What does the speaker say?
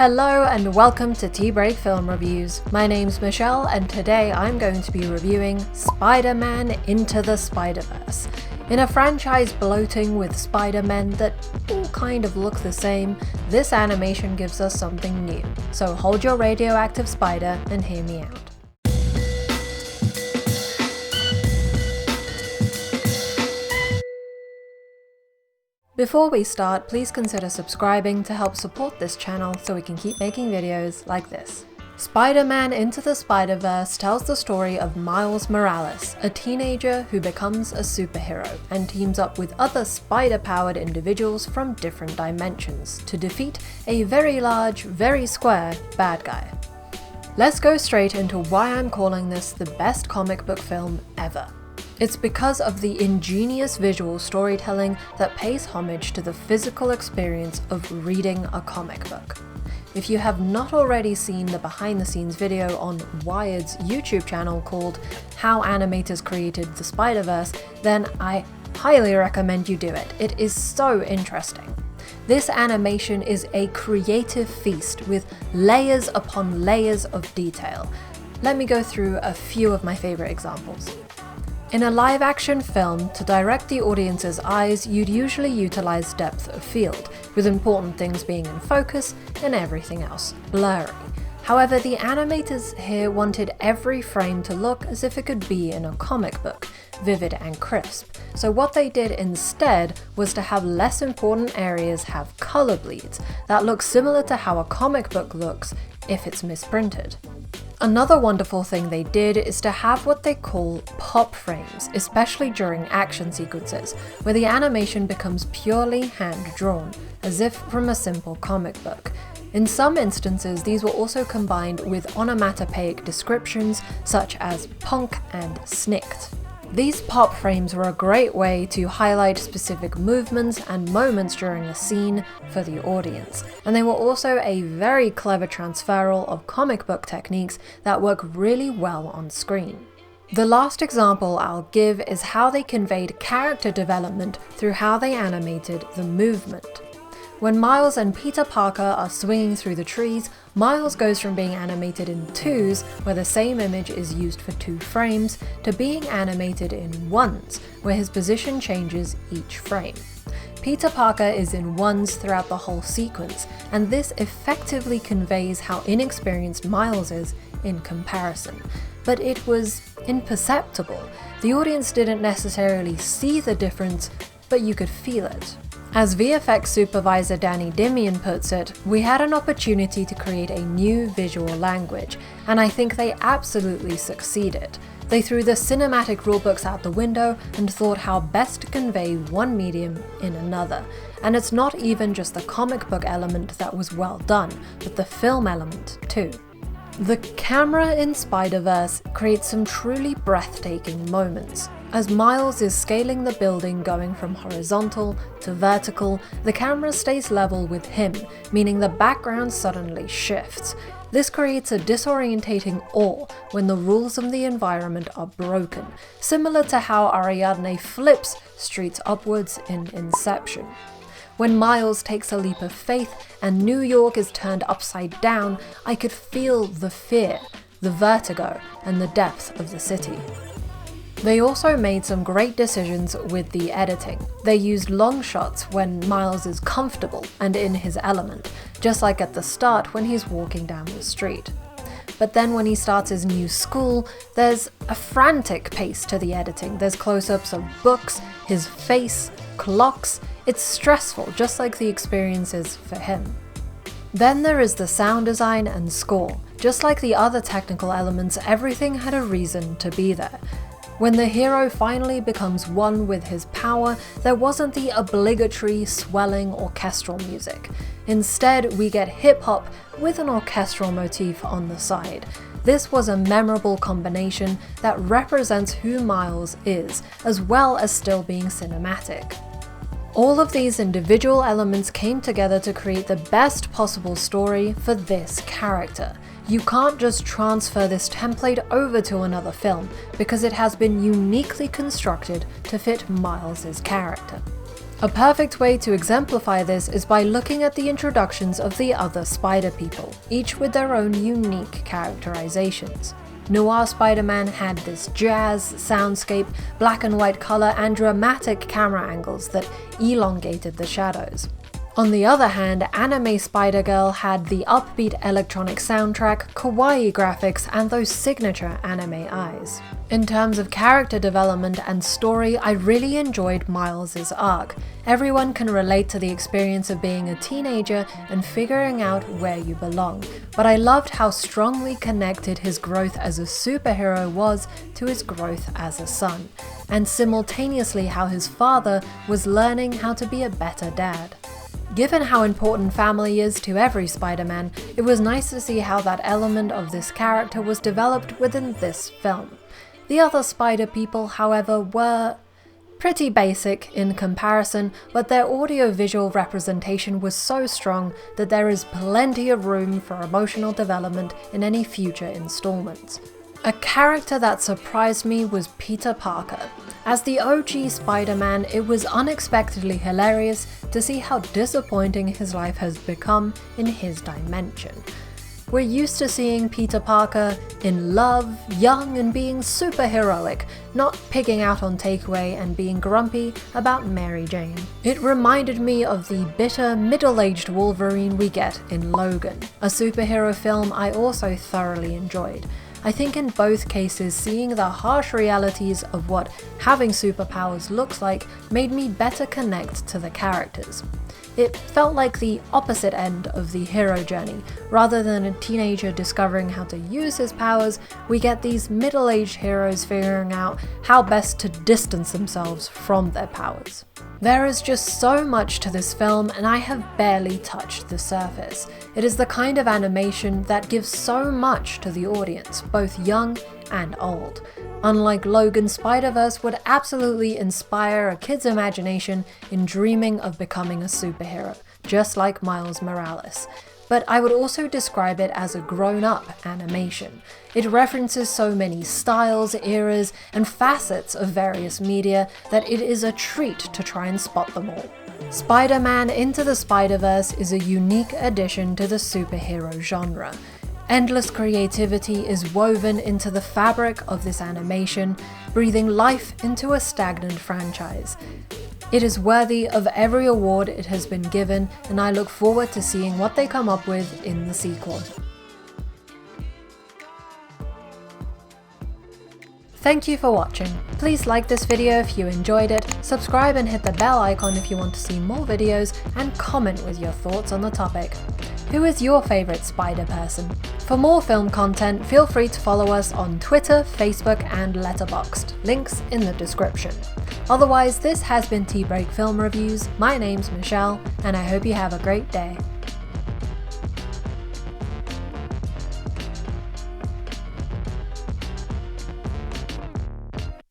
Hello and welcome to Tea Break Film Reviews. My name's Michelle and today I'm going to be reviewing Spider-Man Into the Spider-Verse. In a franchise bloating with Spider-Men that all kind of look the same, this animation gives us something new. So hold your radioactive spider and hear me out. Before we start, please consider subscribing to help support this channel so we can keep making videos like this. Spider-Man Into the Spider-Verse tells the story of Miles Morales, a teenager who becomes a superhero and teams up with other spider-powered individuals from different dimensions to defeat a very large, very square bad guy. Let's go straight into why I'm calling this the best comic book film ever. It's because of the ingenious visual storytelling that pays homage to the physical experience of reading a comic book. If you have not already seen the behind-the-scenes video on Wired's YouTube channel called How Animators Created the Spider-Verse, then I highly recommend you do it. It is so interesting. This animation is a creative feast with layers upon layers of detail. Let me go through a few of my favorite examples. In a live-action film, to direct the audience's eyes, you'd usually utilize depth of field, with important things being in focus and everything else blurry. However, the animators here wanted every frame to look as if it could be in a comic book, vivid and crisp. So what they did instead was to have less important areas have color bleeds that look similar to how a comic book looks if it's misprinted. Another wonderful thing they did is to have what they call pop frames, especially during action sequences, where the animation becomes purely hand-drawn, as if from a simple comic book. In some instances, these were also combined with onomatopoeic descriptions such as punk and snicked. These pop frames were a great way to highlight specific movements and moments during a scene for the audience, and they were also a very clever transferal of comic book techniques that work really well on screen. The last example I'll give is how they conveyed character development through how they animated the movement. When Miles and Peter Parker are swinging through the trees, Miles goes from being animated in twos, where the same image is used for 2 frames, to being animated in ones, where his position changes each frame. Peter Parker is in ones throughout the whole sequence, and this effectively conveys how inexperienced Miles is in comparison. But it was imperceptible. The audience didn't necessarily see the difference, but you could feel it. As VFX supervisor Danny Dimian puts it, we had an opportunity to create a new visual language, and I think they absolutely succeeded. They threw the cinematic rulebooks out the window and thought how best to convey one medium in another. And it's not even just the comic book element that was well done, but the film element too. The camera in Spider-Verse creates some truly breathtaking moments. As Miles is scaling the building going from horizontal to vertical, the camera stays level with him, meaning the background suddenly shifts. This creates a disorientating awe when the rules of the environment are broken, similar to how Ariadne flips streets upwards in Inception. When Miles takes a leap of faith and New York is turned upside down, I could feel the fear, the vertigo, and the depth of the city. They also made some great decisions with the editing. They used long shots when Miles is comfortable and in his element, just like at the start when he's walking down the street. But then when he starts his new school, there's a frantic pace to the editing. There's close-ups of books, his face, clocks. It's stressful, just like the experience is for him. Then there is the sound design and score. Just like the other technical elements, everything had a reason to be there. When the hero finally becomes one with his power, there wasn't the obligatory swelling orchestral music. Instead, we get hip-hop with an orchestral motif on the side. This was a memorable combination that represents who Miles is, as well as still being cinematic. All of these individual elements came together to create the best possible story for this character. You can't just transfer this template over to another film, because it has been uniquely constructed to fit Miles' character. A perfect way to exemplify this is by looking at the introductions of the other Spider People, each with their own unique characterizations. Noir Spider-Man had this jazz, soundscape, black and white color, and dramatic camera angles that elongated the shadows. On the other hand, Anime Spider-Girl had the upbeat electronic soundtrack, kawaii graphics, and those signature anime eyes. In terms of character development and story, I really enjoyed Miles' arc. Everyone can relate to the experience of being a teenager and figuring out where you belong, but I loved how strongly connected his growth as a superhero was to his growth as a son, and simultaneously how his father was learning how to be a better dad. Given how important family is to every Spider-Man, it was nice to see how that element of this character was developed within this film. The other Spider People, however, were pretty basic in comparison, but their audio-visual representation was so strong that there is plenty of room for emotional development in any future installments. A character that surprised me was Peter Parker. As the OG Spider-Man, it was unexpectedly hilarious to see how disappointing his life has become in his dimension. We're used to seeing Peter Parker in love, young, and being super heroic, not pigging out on takeaway and being grumpy about Mary Jane. It reminded me of the bitter, middle-aged Wolverine we get in Logan, a superhero film I also thoroughly enjoyed. I think in both cases, seeing the harsh realities of what having superpowers looks like made me better connect to the characters. It felt like the opposite end of the hero journey. Rather than a teenager discovering how to use his powers, we get these middle-aged heroes figuring out how best to distance themselves from their powers. There is just so much to this film, and I have barely touched the surface. It is the kind of animation that gives so much to the audience, both young and old. Unlike Logan, Spider-Verse would absolutely inspire a kid's imagination in dreaming of becoming a superhero, just like Miles Morales. But I would also describe it as a grown-up animation. It references so many styles, eras, and facets of various media that it is a treat to try and spot them all. Spider-Man Into the Spider-Verse is a unique addition to the superhero genre. Endless creativity is woven into the fabric of this animation, breathing life into a stagnant franchise. It is worthy of every award it has been given, and I look forward to seeing what they come up with in the sequel. Thank you for watching. Please like this video if you enjoyed it, subscribe and hit the bell icon if you want to see more videos, and comment with your thoughts on the topic. Who is your favourite Spider person? For more film content, feel free to follow us on Twitter, Facebook and Letterboxd, links in the description. Otherwise, this has been Tea Break Film Reviews. My name's Michelle, and I hope you have a great day.